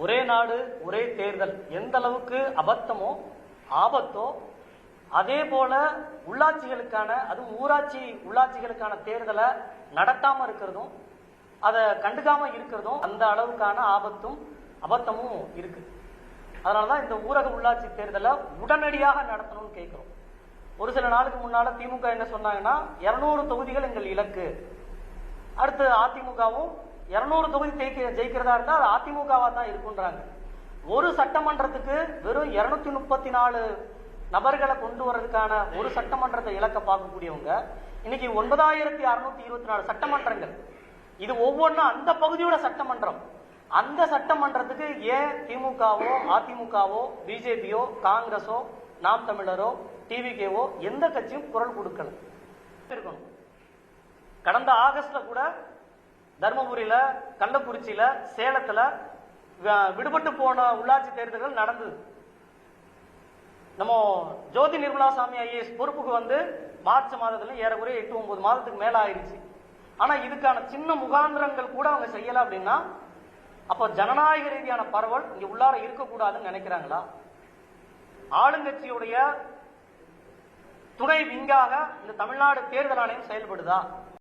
ஒரே நாடு ஒரே தேர்தல் எந்த அளவுக்கு அபத்தமோ ஆபத்தோ அதே போல உள்ளாட்சிகளுக்கான அதுவும் ஊராட்சி உள்ளாட்சிகளுக்கான தேர்தலை நடத்தாம இருக்கிறதும் அதை கண்டுக்காம இருக்கிறதும் அந்த அளவுக்கான ஆபத்தும் அபத்தமும் இருக்கு. அதனாலதான் இந்த ஊரக உள்ளாட்சி தேர்தலை உடனடியாக நடத்தணும்னு கேட்கிறோம். ஒரு சில நாளுக்கு முன்னால திமுக என்ன சொன்னாங்கன்னா 200 தொகுதிகள் எங்கள் இலக்கு, அடுத்து அதிமுகவும் 200 தொகுதி ஜெயிக்கிறதா இருந்தா அது அதிமுகவா தான் இருக்குன்றாங்க. ஒரு சட்டமன்றத்துக்கு வெறும் 234 நபர்களை கொண்டு வர்றதுக்கான ஒரு சட்டமன்றத்தை இலக்க பார்க்கக்கூடியவங்க இன்னைக்கு 9624 சட்டமன்றங்கள், இது ஒவ்வொன்றும் அந்த பகுதியோட சட்டமன்றம். அந்த சட்டமன்றத்துக்கு ஏன் திமுகவோ அதிமுகவோ பிஜேபியோ காங்கிரஸோ நாம் தமிழரோ டிவிகேவோ எந்த கட்சியும் குரல் கொடுக்கல இருக்கணும். கடந்த ஆகஸ்ட்ல கூட தர்மபுரியில, கள்ளக்குறிச்சியில, சேலத்துல விடுபட்டு போன உள்ளாட்சி தேர்தல்கள் நடந்தது. நம்ம ஜோதி நிர்மலா சாமி ஐஏஎஸ் பொறுப்புக்கு வந்து மார்ச் மாதத்துல ஏறக்குறைய 8-9 மாதத்துக்கு மேல ஆயிடுச்சு. ஆனா இதுக்கான சின்ன முகாந்திரங்கள் கூட அவங்க செய்யல அப்படின்னா அப்ப ஜனநாயக ரீதியான பரவல் இங்க உள்ளார இருக்கக்கூடாதுன்னு நினைக்கிறாங்களா? ஆளுங்கட்சியுடைய துணை விங்காக இந்த தமிழ்நாடு தேர்தல் ஆணையம் செயல்படுதா?